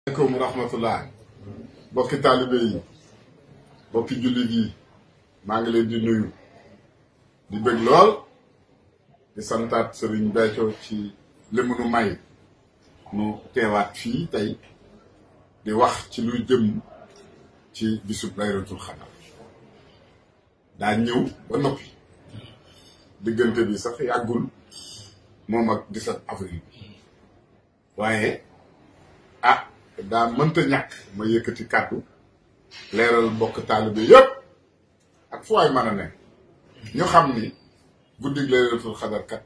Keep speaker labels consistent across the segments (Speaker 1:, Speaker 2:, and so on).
Speaker 1: aleykum rahmatullah bokki taalibe yi bokki jullit yi maa ngi leen di nuyu di bëgg lool di santaat Serigne Béthio ci limu nu may nu teewaat fii tey di wax ci luy jëm ci bisub Laylatul Qadr daa ñëw ba noppi diggante bi sax yàggul moom ak 17 avril bi waaye daa mënta ñàkk ma yëkkati kàddu leeral mbokk taalibe yépp ak fu waay mën a ne ñu xam ni guddig Laylatul Qadr kat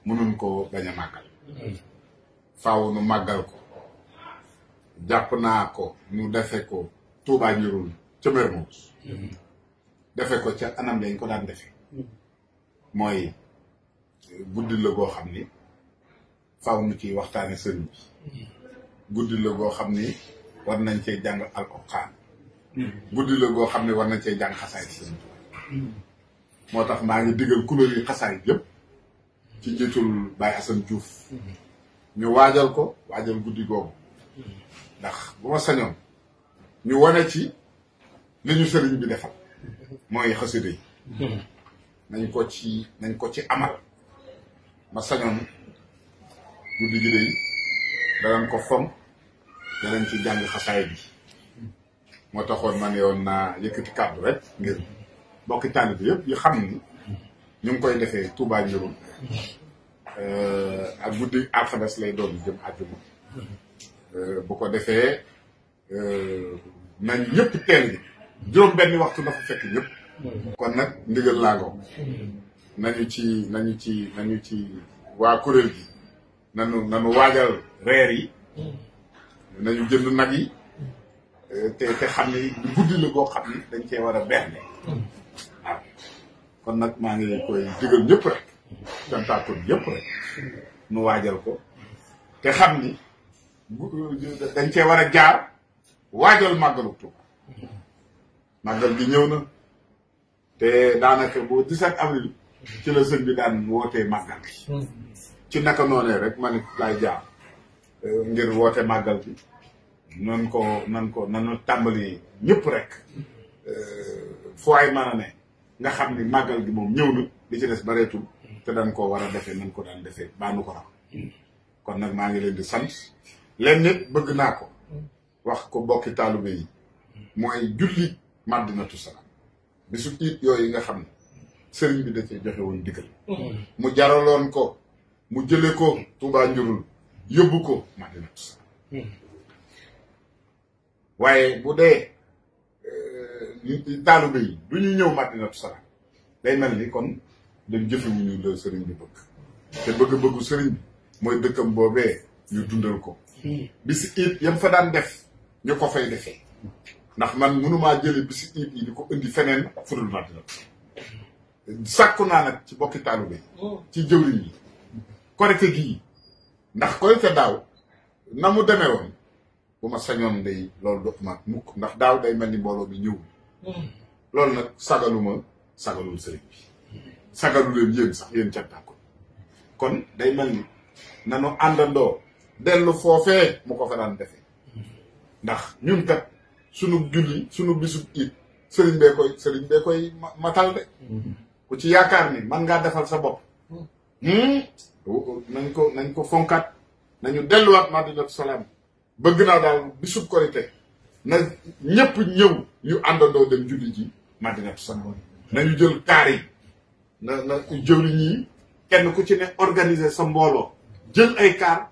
Speaker 1: mënuñ ko bañ a màggal faaw nu màggal ko jàpp naa ko nu defe ko Touba Njurul ca Mermoz defe ko ca anam lañ ko daan defe mooy guddi la goo xam ni faaw nu ciy waxtaane sëriñ bi guddi la goo xam ni war nañ cee jàng alxuraan guddi la goo xam ne war nañ cee jàng xasaay sëriñ moo tax maa ngi digal couleur yi xasaay yëpp ci njiitul Baye Assane Diouf ñu waajal ko waajal guddi googu ndax bu ma sañoon ñu wane ci li ñu sëriñ bi defal mooy xasida yi nañ ko ci amal ma sañoon guddi gi day danañ ko fonk danañ ci jàng xasaay bi moo taxoon ma ne woon naa yëkkati kàddu rek ngir bokki taalibe bi yëpp yi xam ni ñu ngi koy defee Touba Njurul ak guddi alxames lay doon jëm àjjuma bu ko defee nañ ñëpp teel gi juróom benni waxtu dafa fekk ñëpp kon nag ndigal laago nañu ci waa kuréel gi nanu waajal reer yi nañu jënd nag yi te xam ni guddi la goo xam ni dañ cee war a bernde waaw kon nag maa ngi leen koy digal ñëpp rek cantaakon ñëpp rek nu waajal ko te xam ni dañ cee war a jaar waajal màggalu Tuuba màggal gi ñëw na te daanaka boo 17 avril ci la sëñ bi daan wootee màggal gi ci naka noonee rek ma nit laay jaar ngir woote màggal bi nanu tàmbali ñëpp rek fu ay mën a ne nga xam ni màggal gi moom ñëw na li ci des bareetul te dañ ko war a defee nañ ko daan defee baanu ko raw kon nag maa ngi leen di sant leen nit bëgg naa ko wax ko bokki taalibe yi mooy julli Madinatu Salaam bisu it yooyu nga xam ne sëriñ bi da cee joxe woon digal mu jaraloon ko mu jële ko Touba Njurul yóbbu ko Madinatu Salaam waaye bu dee taalibe yi du ñu ñëw Madinatu Salaam day mel ni kon dañ jëfewuñu la sëriñ bi bëgg te bëgg-bëggu sëriñ bi mooy dëkkam boobee ñu dundal ko bisi it yam fa daan def ñu ko fay defee ndax man mënumaa jële bisi it yi di ko indi feneen fudul Madinatu sàkku naa nag ci bokki taalibe yi ci jëwriñ yi korite gii ndax korite daaw na mu demee woon bu ma sañoon day loolu du amaat mukk ndax daaw day mel ni mbooloo bi ñëw loolu nag sagalul sëriñ bi sagalu leen yéen sax yéen cantaako kon day mel ni nanu àndandoo dellu foofee mu ko fa daan defee ndax ñun kat sunu julli sunu bisub it sëriñ bee koy matal de ku ci yaakaar ni man ngaa defal sa bopp nañ ko fonkaat nañu delluwaat Madinatu Salaam bëgg naa daal bisub korite na ñëpp ñëw ñu àndandoo dem julli ji Madinatu Salaam nañu jël kaar yi na jëwriñ yi kenn ku ci ne organiser sa mbooloo jël ay kaar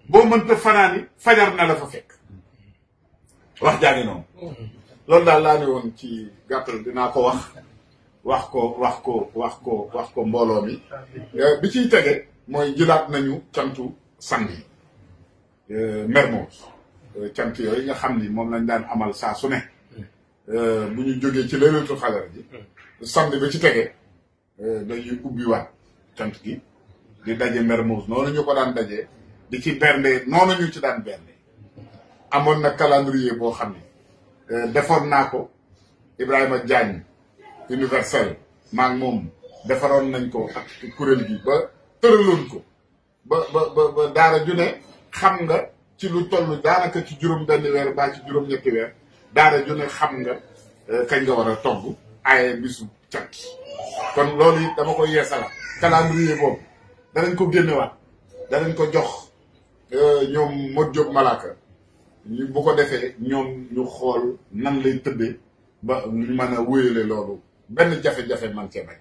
Speaker 1: boo mënta fanaani fajar na la fa fekk wax jaangi noonu loolu daal laa ne woon ci gàttal dinaa ko wax ko mbooloo mi bi ciy tege mooy jëlaat nañu cantu sang yi Mermoz cant yooyu nga xam ni moom lañ daan amal saa su ne bu ñu jógee ci Laylatul Qadr ji samedi ba ci tege dañuy ubbiwaat cant gi di daje Mermoz noonu ñu ko daan dajee di ci bernde noonu ñu ci daan bernde amoon na calendrier boo xam ne defoon naa ko Ibrahima Diagne universel maa ngi moom defaroon nañ ko ak kuréel gi ba tëraloon ko ba daara ju ne xam nga ci lu toll daanaka ci juróom benn weer baa ci juróom ñetti weer daara ju ne xam nga kañ nga war a togg aaye bisu cant kon loolu it dama ko yeesala calendrier boobu danañ ko génnewaat danañ ko jox ñoom Modou Diop Malaka ñu bu ko defee ñoom ñu xool nan lay tëddee ba ñu mën a wéyale loolu benn jafe-jafe man cee bañ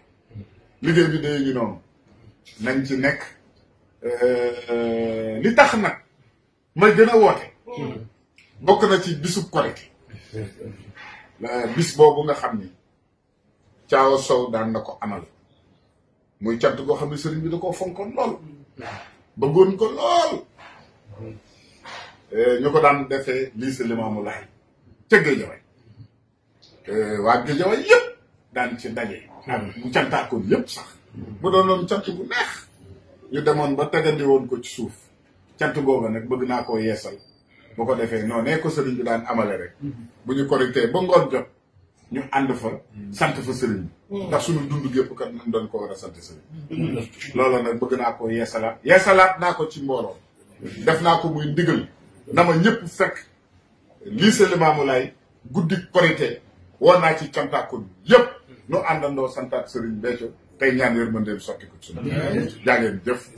Speaker 1: liggéey bi day ngi noonu nañ ci nekk li tax nag may gën a woote bokk na ci bisub Korité bis boobu nga xam ni Caawa Sow daan na ko amal muy cant goo xam ne sëriñ bi da koo fonkoon lool bëggoon ko lool ñu ko daan defee lycée Limamou Laye ca Guédiawaye waa Guédiawaye yëpp daan ci daje ak mu cantaakoon yëpp sax mu doon loon cant bu neex ñu demoon ba tegandi woon ko ci suuf cant googa nag bëgg naa koo yeesal bu ko defee non nee ko sëriñ bi daan amale rek bu ñu Korité ba ngoon jot ñu ànd fa sant fa sëriñ bi ndax suñu dund gépp kat nañ doon ko war a sant sëriñ loolu nag bëgg naa koo yeesalaat naa ko ci mbooloo def naa ko muy ndigal na ma ñëpp fekk lycée Limamou Laye guddi Korité woo naa ci cantaakoon yëpp nu àndandoo santaat sëriñ Béthio tey ñaan yërmandeem sotti ko ci suñu jaa ngeen jëf.